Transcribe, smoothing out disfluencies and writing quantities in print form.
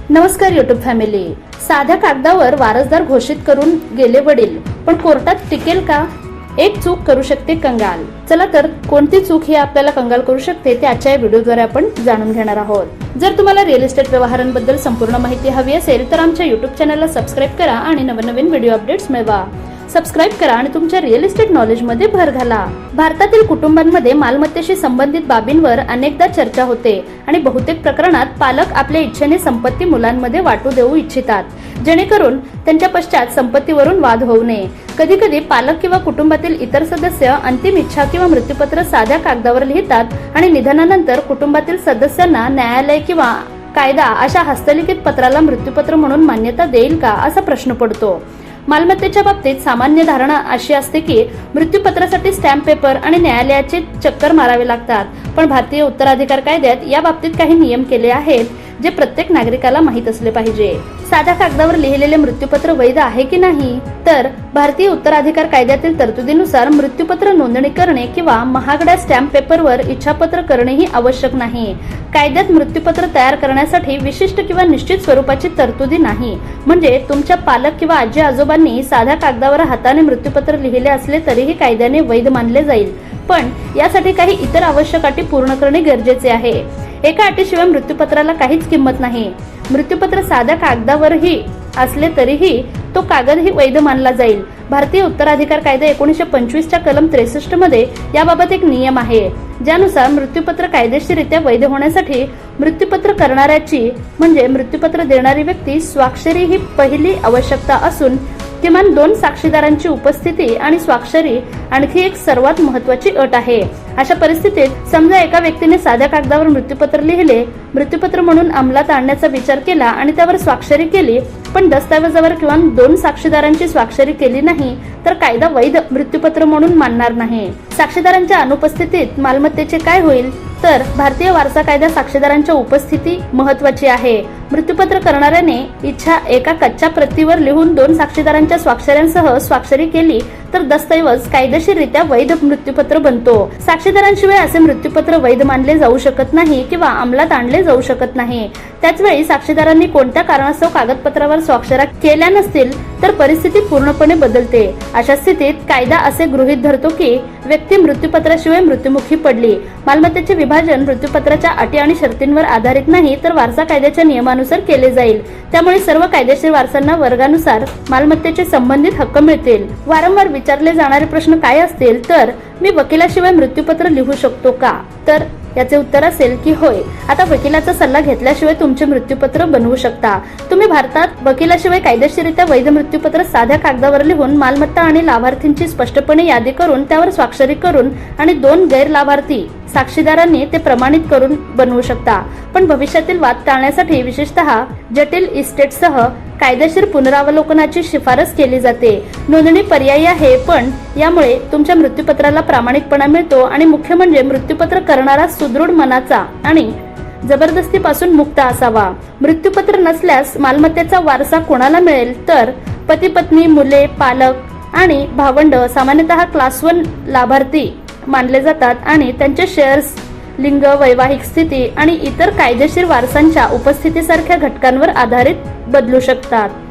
नमस्कार YouTube family. साध्या कागदावर वारसदार घोषित करून गेले वडील, पण कोर्टात टिकेल का? एक चूक करू शकते कंगाल. चला तर कोणती चूक ही आपल्याला कंगाल करू शकते ते आजच्या व्हिडिओद्वारे आपण जाणून घेणार आहोत. जर तुम्हाला रिअल इस्टेट व्यवहारांबद्दल संपूर्ण माहिती हवी असेल तर आमच्या युट्यूब चॅनलला सबस्क्राईब करा आणि नवनवीन व्हिडिओ अपडेट्स मिळवा. सबस्क्राईब करा आणि तुमच्या रिअल इस्टेट नॉलेज मध्ये भर घाला. भारतातील कुटुंबांमध्ये मालमत्तेशी संबंधित बाबींवर अनेकदा चर्चा होते आणि बहुतेक प्रकरणात पालक आपल्या इच्छेने संपत्ती मुलांमध्ये वाटू देऊ इच्छितात, जेणेकरून त्यांच्या पश्चात संपत्तीवरून वाद होऊ नये. कधी कधी पालक किंवा कुटुंबातील इतर सदस्य अंतिम इच्छा किंवा मृत्यूपत्र साध्या कागदावर लिहितात आणि निधनानंतर कुटुंबातील सदस्यांना न्यायालय किंवा कायदा अशा हस्तलिखित पत्राला मृत्यूपत्र म्हणून मान्यता देईल का, असा प्रश्न पडतो. मालमत्तेच्या बाबतीत सामान्य धारणा अशी असते की मृत्यूपत्रासाठी स्टॅम्प पेपर आणि न्यायालयाचे चक्कर मारावे लागतात, पण भारतीय उत्तराधिकार कायद्यात या बाबतीत काही नियम केले आहेत जे प्रत्येक नागरिकाला माहीत असले पाहिजे. साध्या कागदावर लिहिलेले मृत्यूपत्र वैध आहे की नाही? तर भारतीय उत्तराधिकार कायद्यातील तरतुदीनुसार मृत्यूपत्र नोंदणी करणे किंवा महागड्या स्टॅम्प पेपरवर इच्छापत्र करणेही आवश्यक नाही. कायद्यात मृत्यूपत्र तयार करण्यासाठी विशिष्ट किंवा निश्चित स्वरूपाची तरतुदी नाही. म्हणजे तुमच्या पालक किंवा आजी आजोबांनी साध्या कागदावर हाताने मृत्यूपत्र लिहिले असले तरीही कायद्याने वैध मानले जाईल, पण यासाठी काही इतर आवश्यक अटी पूर्ण करणे गरजेचे आहे. एका अटीशिवाय मृत्यूपत्राला काहीच किंमत नाही. मृत्यूपत्र साध्या कागदावरही असले तरीही तो कागदही वैध मानला जाईल. भारतीय उत्तराधिकार कायदा 1925 च्या कलम 63 मध्ये याबाबत एक नियम आहे, ज्यानुसार मृत्यूपत्र कायदेशीररित्या वैध होण्यासाठी मृत्यूपत्र करणाऱ्याची म्हणजे मृत्यूपत्र देणारी व्यक्ती स्वाक्षरी ही पहिली आवश्यकता असून किमान 2 साक्षीदारांची उपस्थिती आणि स्वाक्षरी आणखी एक सर्वात महत्वाची अट आहे. अशा परिस्थितीत समजा एका व्यक्तीने साध्या कागदावर मृत्यूपत्र लिहिले, मृत्यूपत्र म्हणून अंमलात आणण्याचा विचार केला आणि त्यावर स्वाक्षरी केली, पण दस्तावेजावर किंवा 2 साक्षीदारांची स्वाक्षरी केली नाही, तर कायदा वैध मृत्यूपत्र म्हणून मानणार नाही. साक्षीदारांच्या अनुपस्थितीत मालमत्तेचे काय होईल? तर भारतीय वारसा कायदा साक्षीदारांच्या उपस्थिती महत्वाची आहे. मृत्यूपत्र करणाऱ्याने इच्छा एका कच्च्या प्रतीवर लिहून 2 साक्षीदारांच्या स्वाक्षऱ्यांसह स्वाक्षरी केली तर दस्तऐवज कायदेशीररित्या वैध मृत्यूपत्र बनतो. साक्षीदारांशिवाय असे मृत्यूपत्र वैध मानले जाऊ शकत नाही किंवा अंमलात आणले जाऊ शकत नाही. त्याचवेळी साक्षीदारांनी कोणत्या कारणास्तव कागदपत्रावर स्वाक्षऱ्या केल्या नसतील तर परिस्थिती पूर्णपणे बदलते. अशा स्थितीत कायदा असे गृहीत धरतो की व्यक्ती मृत्यूपत्राशिवाय मृत्युमुखी पडली. मालमत्तेचे विभाजन मृत्यूपत्राच्या अटी आणि शर्तींवर आधारित नाही तर वारसा कायद्याच्या नियमानुसार केले जाईल. त्यामुळे सर्व कायदेशीर वारसांना वर्गानुसार मालमत्तेचे संबंधित हक्क मिळतील. वारंवार विचारले जाणारे प्रश्न काय असतील तर मी वकिलाशिवाय मृत्यूपत्र लिहू शकतो का? तर याचे उत्तर असेल की होय. आता वकिलाचा सल्ला घेतल्याशिवाय तुमचे मृत्यूपत्र बनवू शकता. तुम्ही भारतात वकिलाशिवाय कायदेशीररित्या वैध मृत्यूपत्र साध्या कागदावर लिहून मालमत्ता आणि लाभार्थींची स्पष्टपणे यादी करून त्यावर स्वाक्षरी करून आणि 2 गैरलाभार्थी साक्षीदारांनी ते प्रमाणित करून बनवू शकता. पण भविष्यातील वाद टाळण्यासाठी विशेषतः जटिल इस्टेटसह कायदेशीर पुनरावलोकनाची शिफारस केली जाते. नोंदणी पर्यायी आहे, पण यामुळे तुमच्या मृत्यूपत्राला प्रामाणिकपणा मिळतो आणि मुख्य म्हणजे मृत्यूपत्र करणारा सुदृढ मनाचा आणि जबरदस्तीपासून मुक्त असावा. मृत्यूपत्र नसल्यास मालमत्तेचा वारसा कोणाला मिळेल? तर पती पत्नी, मुले, पालक आणि भावंड सामान्यतः क्लास 1 लाभार्थी मानले जातात आणि त्यांचे शेअर्स लिंग, वैवाहिक स्थिती आणि इतर कायदेशीर वारसांच्या उपस्थितीसारख्या घटकांवर आधारित बदलू शकतात.